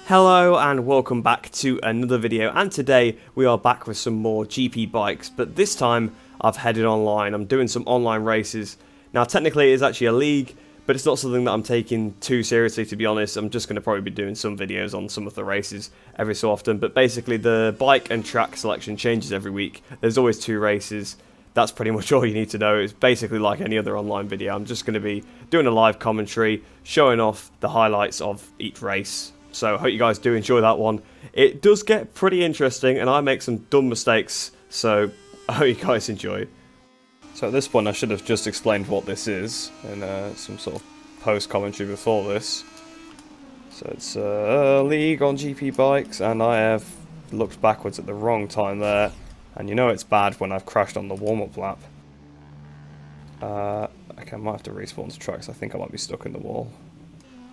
Hello and welcome back to another video, and today we are back with some more GP bikes, but this time I've headed online. I'm doing some online races. Now technically it is actually a league, but it's not something that I'm taking too seriously, to be honest. I'm just going to probably be doing some videos on some of the races every so often, but basically the bike and track selection changes every week. There's always 2 races. That's pretty much all you need to know. It's basically like any other online video. I'm just going to be doing a live commentary, showing off the highlights of each race. So I hope you guys do enjoy that one. It does get pretty interesting and I make some dumb mistakes, so I hope you guys enjoy. So at this point I should have just explained what this is in some sort of post commentary before this. So it's a league on GP bikes and I have looked backwards at the wrong time there. And you know it's bad when I've crashed on the warm-up lap. Okay, I might have to respawn to tracks. I think I might be stuck in the wall.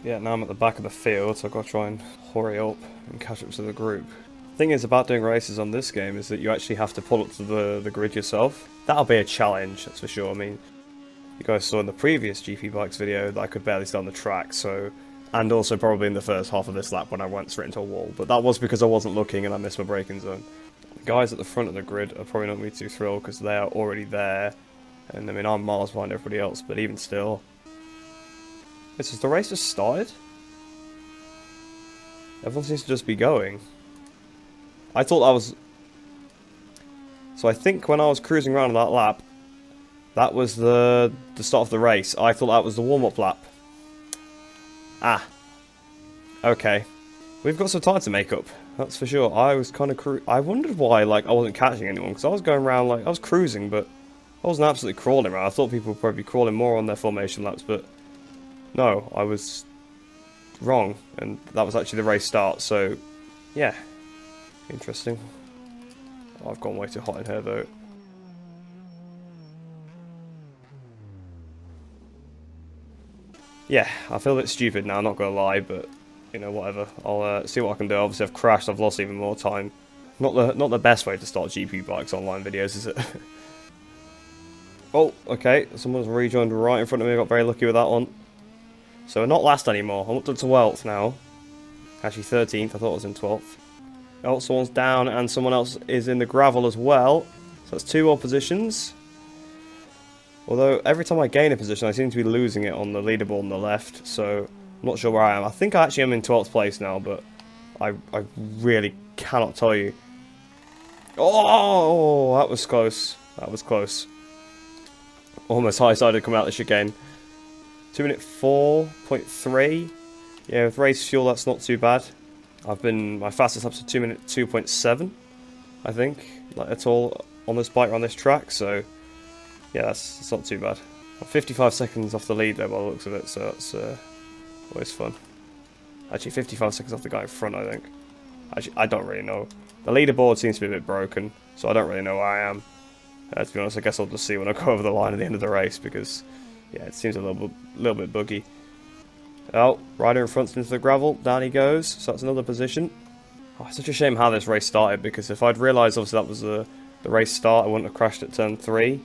Yeah, now I'm at the back of the field, so I've got to try and hurry up and catch up to the group. The thing is about doing races on this game is that you actually have to pull up to the grid yourself. That'll be a challenge, that's for sure. I mean, you guys saw in the previous GP Bikes video that I could barely stay on the track, so... And also probably in the first half of this lap when I went straight into a wall. But that was because I wasn't looking and I missed my braking zone. The guys at the front of the grid are probably not going to be too thrilled because they are already there. And I mean, I'm miles behind everybody else, but even still... Has the race just started? Everyone seems to just be going. I thought that was... So I think when I was cruising around on that lap, that was the start of the race. I thought that was the warm-up lap. Ah. Okay. We've got some time to make up, that's for sure. I was kind of I wondered why, like, I wasn't catching anyone, because I was going around, like, I was cruising, but I wasn't absolutely crawling around. I thought people would probably be crawling more on their formation laps, but... No, I was wrong, and that was actually the race start, so, yeah, interesting. Oh, I've gone way too hot in here, though. Yeah, I feel a bit stupid now, not gonna lie, but, you know, whatever. I'll see what I can do. Obviously, I've crashed, I've lost even more time. Not the best way to start GP Bikes online videos, is it? Oh, okay, someone's rejoined right in front of me, I got very lucky with that one. So we're not last anymore. I'm up to 12th now. Actually 13th, I thought I was in 12th. Oh, someone's down and someone else is in the gravel as well. So that's 2 more positions. Although every time I gain a position I seem to be losing it on the leaderboard on the left. So I'm not sure where I am. I think I actually am in 12th place now, but I really cannot tell you. Oh, that was close. That was close. Almost high-sided coming out the chicane. 2 minute 4.3. Yeah, with race fuel, that's not too bad. My fastest lap's a 2 minute 2.7, I think. Like, that's all on this bike on this track, so yeah, that's not too bad. I'm 55 seconds off the lead there by the looks of it, so that's always fun. Actually, 55 seconds off the guy in front, I think. Actually, I don't really know. The leaderboard seems to be a bit broken, so I don't really know where I am. To be honest, I guess I'll just see when I go over the line at the end of the race, because... yeah, it seems a little bit buggy. Oh, rider in front's into the gravel. Down he goes. So that's another position. Oh, it's such a shame how this race started, because if I'd realised obviously that was the race start, I wouldn't have crashed at turn 3.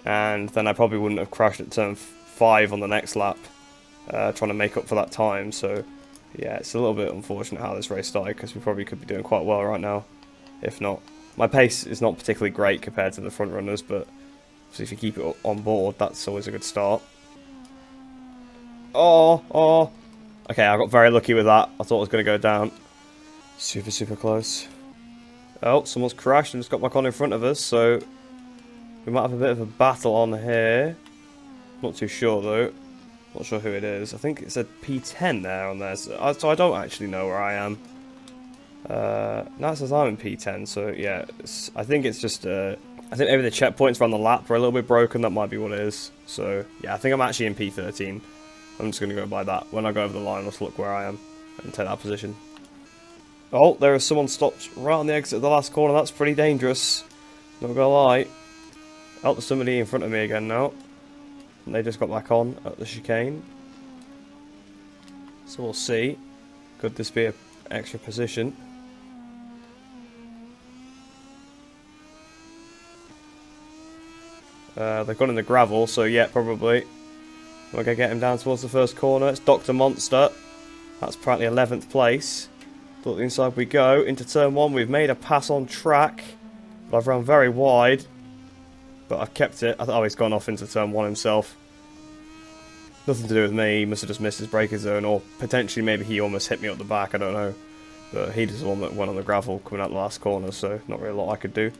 And then I probably wouldn't have crashed at turn 5 on the next lap, trying to make up for that time. So, yeah, it's a little bit unfortunate how this race started, because we probably could be doing quite well right now, if not. My pace is not particularly great compared to the front runners, but... so if you keep it on board, that's always a good start. Oh. Okay, I got very lucky with that. I thought it was going to go down. Super close. Oh, someone's crashed and just got back on in front of us, so... we might have a bit of a battle on here. Not too sure, though. Not sure who it is. I think it said P10 there on there, so I don't actually know where I am. Now it says I'm in P10, so yeah, I think it's just... I think maybe the checkpoints around the lap are a little bit broken, that might be what it is. So, yeah, I think I'm actually in P13. I'm just going to go by that. When I go over the line, let's look where I am and take that position. Oh, there is someone stopped right on the exit of the last corner. That's pretty dangerous. Not going to lie. Oh, there's somebody in front of me again now. And they just got back on at the chicane. So we'll see. Could this be an extra position? They've gone in the gravel, so yeah, probably. We're going to get him down towards the first corner. It's Dr. Monster. That's apparently 11th place. Thought the inside we go. Into turn 1, we've made a pass on track. But I've run very wide. But I've kept it. Oh, he's gone off into turn 1 himself. Nothing to do with me. He must have just missed his braking zone. Or potentially maybe he almost hit me up the back. I don't know. But he was the one that went on the gravel coming out the last corner. So not really a lot I could do.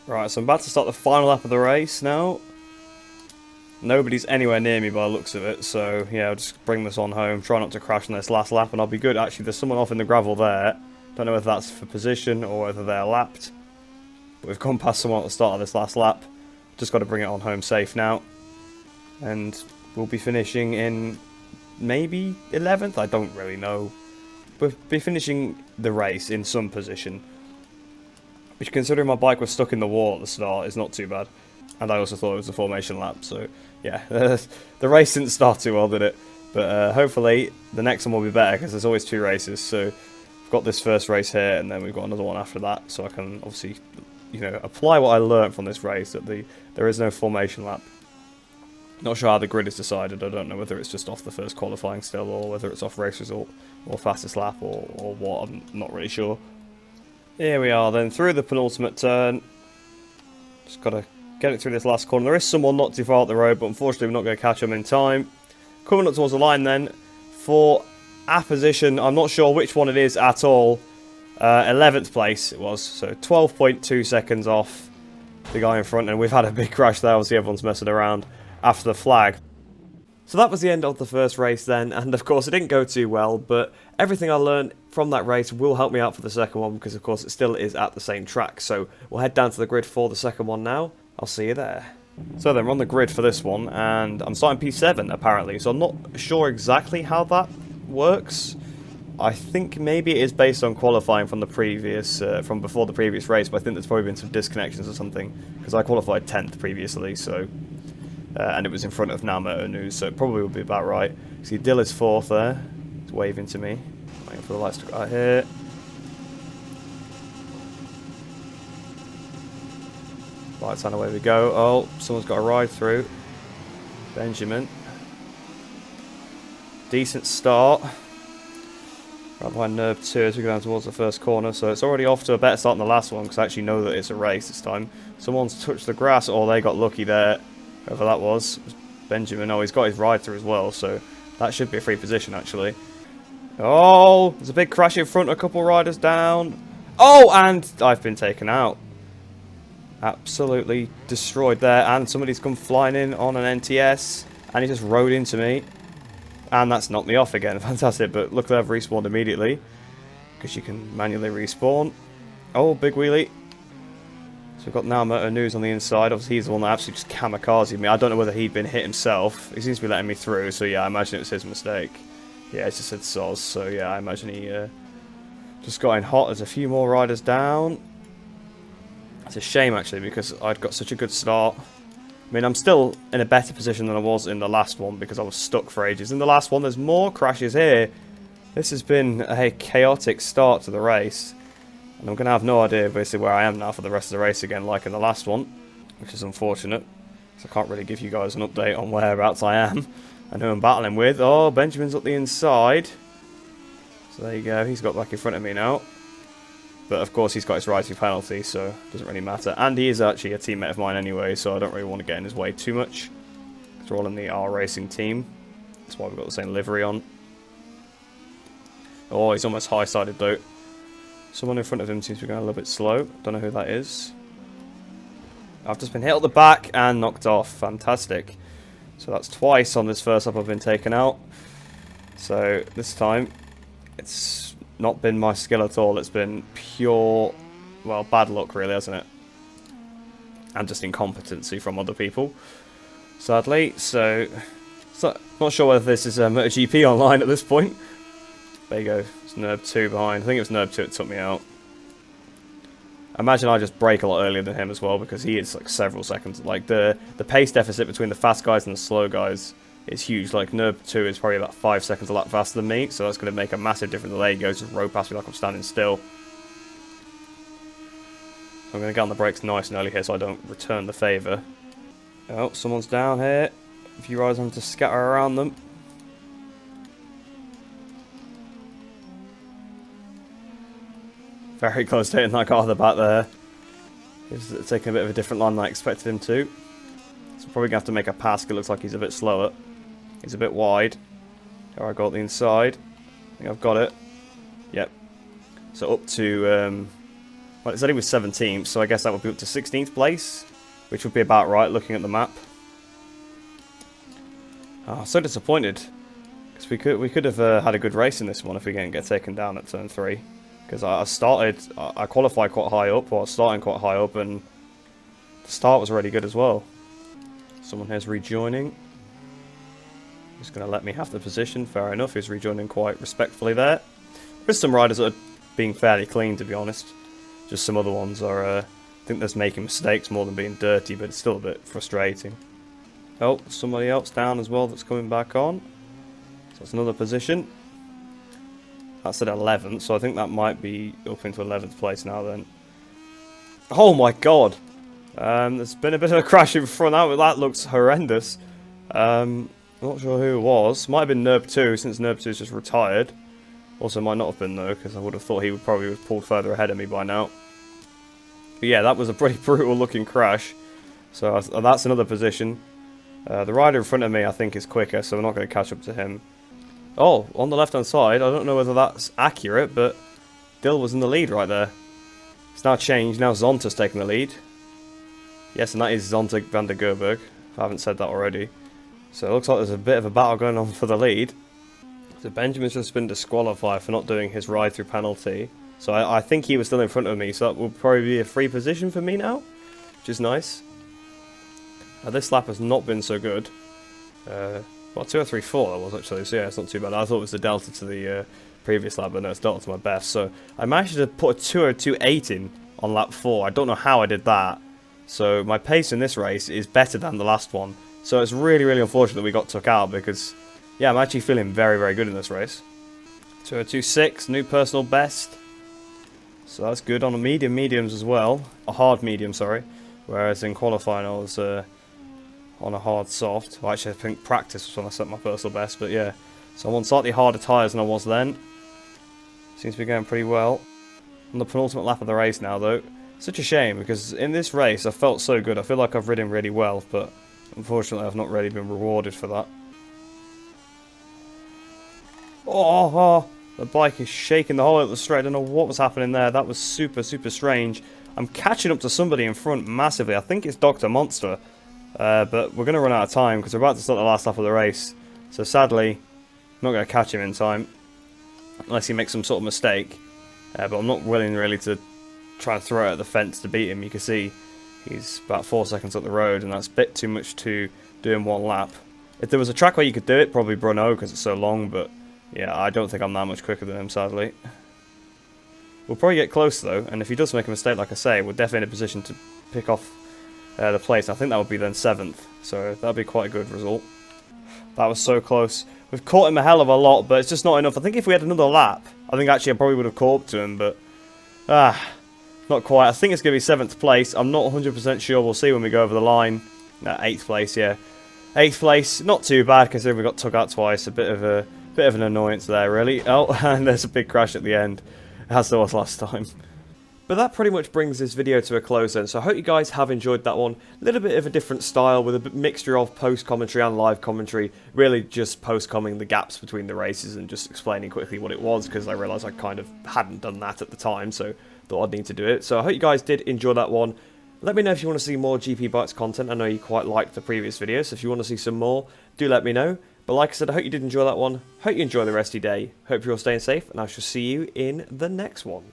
Right, so I'm about to start the final lap of the race now. Nobody's anywhere near me by the looks of it, so yeah, I'll just bring this on home, try not to crash on this last lap, and I'll be good. Actually, there's someone off in the gravel there. Don't know whether that's for position or whether they're lapped. But we've gone past someone at the start of this last lap. Just got to bring it on home safe now. And we'll be finishing in maybe 11th? I don't really know. We'll be finishing the race in some position. Which, considering my bike was stuck in the wall at the start, is not too bad. And I also thought it was a formation lap, so yeah, the race didn't start too well, did it? But hopefully the next one will be better, because there's always 2 races. So we've got this first race here, and then we've got another one after that, so I can obviously, you know, apply what I learned from this race, that there is no formation lap. Not sure how the grid is decided. I don't know whether it's just off the first qualifying still, or whether it's off race result, or fastest lap, or what. I'm not really sure. Here we are then, through the penultimate turn. Just got to get it through this last corner. There is someone not too far up the road, but unfortunately we're not going to catch him in time. Coming up towards the line then, for our position, I'm not sure which one it is at all. 11th place it was, so 12.2 seconds off the guy in front, and we've had a big crash there. Obviously everyone's messing around after the flag. So that was the end of the first race then, and of course it didn't go too well, but everything I learned from that race will help me out for the second one, because of course it still is at the same track. So we'll head down to the grid for the second one now. I'll see you there. So then we're on the grid for this one, and I'm starting P7 apparently, so I'm not sure exactly how that works. I think maybe it is based on qualifying from the previous, from before the previous race, but I think there's probably been some disconnections or something, because I qualified 10th previously, so... and it was in front of Nama News, so it probably would be about right. See, Dill is 4th there. He's waving to me. Waiting for the lights to go out here. Lights on, away we go. Oh, someone's got a ride through. Benjamin. Decent start. Right behind Nerve 2 as we go down towards the first corner. So it's already off to a better start than the last one, because I actually know that it's a race this time. Someone's touched the grass, or they got lucky there. Whoever that was Benjamin. Oh, he's got his ride through as well, so that should be a free position, actually. Oh, there's a big crash in front, a couple riders down. Oh, and I've been taken out. Absolutely destroyed there, and somebody's come flying in on an NTS, and he just rode into me. And that's knocked me off again. Fantastic, but luckily I've respawned immediately, because you can manually respawn. Oh, big wheelie. So we've got now Motor News on the inside. Obviously, he's the one that absolutely just kamikazed me. I don't know whether he'd been hit himself. He seems to be letting me through, so yeah, I imagine it was his mistake. Yeah, it just said soz, so yeah, I imagine he just got in hot. There's a few more riders down. It's a shame, actually, because I'd got such a good start. I mean, I'm still in a better position than I was in the last one, because I was stuck for ages. In the last one, there's more crashes here. This has been a chaotic start to the race. And I'm going to have no idea basically where I am now for the rest of the race again, like in the last one, which is unfortunate, because I can't really give you guys an update on whereabouts I am and who I'm battling with. Oh, Benjamin's up the inside. So there you go, he's got back in front of me now. But of course he's got his riding penalty, so it doesn't really matter. And he is actually a teammate of mine anyway, so I don't really want to get in his way too much. We're all in the R Racing team. That's why we've got the same livery on. Oh, he's almost high-sided though. Someone in front of him seems to be going a little bit slow. Don't know who that is. I've just been hit at the back and knocked off. Fantastic. So that's twice on this first lap I've been taken out. So this time, it's not been my skill at all. It's been pure, well, bad luck really, hasn't it? And just incompetency from other people, sadly. So not sure whether this is MotoGP online at this point. There you go. It's Nerb 2 behind. I think it was Nerb 2 that took me out. I imagine I just brake a lot earlier than him as well, because he is like several seconds. Like the pace deficit between the fast guys and the slow guys is huge. Like Nerb 2 is probably about 5 seconds a lap faster than me, so that's going to make a massive difference. There he goes, just rode past me like I'm standing still. So I'm going to get on the brakes nice and early here so I don't return the favour. Oh, someone's down here. A few riders having to scatter around them. Very close to hitting that car at the back there. He's taking a bit of a different line than I expected him to. So probably going to have to make a pass. It looks like he's a bit slower. He's a bit wide. There I go at the inside. I think I've got it. Yep. So up to... well, it said he was 17th, so I guess that would be up to 16th place. Which would be about right, looking at the map. Oh, so disappointed. Because we could have had a good race in this one if we didn't get taken down at turn 3. Because I qualified quite high up, or I was starting quite high up, and the start was really good as well. Someone here's rejoining. He's going to let me have the position, fair enough. He's rejoining quite respectfully there. There's some riders that are being fairly clean, to be honest. Just some other ones are, I think they're making mistakes more than being dirty, but it's still a bit frustrating. Oh, somebody else down as well that's coming back on. So that's another position. That's at 11th, so I think that might be up into 11th place now then. Oh my god! There's been a bit of a crash in front. That looks horrendous. I'm not sure who it was. Might have been Nerb 2, since Nerb 2's just retired. Also might not have been though, because I would have thought he would probably have pulled further ahead of me by now. But yeah, that was a pretty brutal looking crash. So that's another position. The rider in front of me I think is quicker, so we're not going to catch up to him. Oh, on the left hand side, I don't know whether that's accurate, but Dill was in the lead right there. It's now changed, now Zonta's taking the lead. Yes, and that is Zonta van der Gerberg, if I haven't said that already. So it looks like there's a bit of a battle going on for the lead. So Benjamin's just been disqualified for not doing his ride through penalty. So I think he was still in front of me, so that will probably be a free position for me now, which is nice. This lap has not been so good. Well, 2:03.4 that was actually, so yeah, it's not too bad. I thought it was the delta to the previous lap, but no, it's delta to my best. So I managed to put a 2:02.8 in on lap 4. I don't know how I did that. So my pace in this race is better than the last one. So it's really, really unfortunate that we got took out because, yeah, I'm actually feeling very, very good in this race. 2:02.6, new personal best. So that's good on a mediums as well. A hard medium, sorry. Whereas in qualifying I was on a hard soft. Well, actually I think practice was when I set my personal best, but yeah. So I'm on slightly harder tyres than I was then. Seems to be going pretty well. On the penultimate lap of the race now though. Such a shame because in this race I felt so good. I feel like I've ridden really well, but unfortunately I've not really been rewarded for that. Oh, the bike is shaking the whole way up the straight. I don't know what was happening there. That was super, super strange. I'm catching up to somebody in front massively. I think it's Dr. Monster. But we're going to run out of time because we're about to start the last lap of the race. So sadly, I'm not going to catch him in time. Unless he makes some sort of mistake. But I'm not willing really to try and throw it at the fence to beat him. You can see he's about 4 seconds up the road. And that's a bit too much to do in one lap. If there was a track where you could do it, probably Brno because it's so long. But yeah, I don't think I'm that much quicker than him, sadly. We'll probably get close though. And if he does make a mistake, like I say, we're definitely in a position to pick off the place. I think that would be then 7th, so that'd be quite a good result. That was so close. We've caught him a hell of a lot, but it's just not enough. I think if we had another lap, I think actually I probably would have caught up to him, but not quite. I think it's going to be 7th place. I'm not 100% sure. We'll see when we go over the line. 8th place, yeah. 8th place, not too bad considering we got took out twice. A bit of an annoyance there, really. Oh, and there's a big crash at the end, as there was last time. But that pretty much brings this video to a close then, so I hope you guys have enjoyed that one. A little bit of a different style with a mixture of post-commentary and live commentary. Really just post-comming the gaps between the races and just explaining quickly what it was, because I realised I kind of hadn't done that at the time, so thought I'd need to do it. So I hope you guys did enjoy that one. Let me know if you want to see more GP Bytes content. I know you quite liked the previous video, so if you want to see some more, do let me know. But like I said, I hope you did enjoy that one. Hope you enjoy the rest of your day. Hope you're all staying safe, and I shall see you in the next one.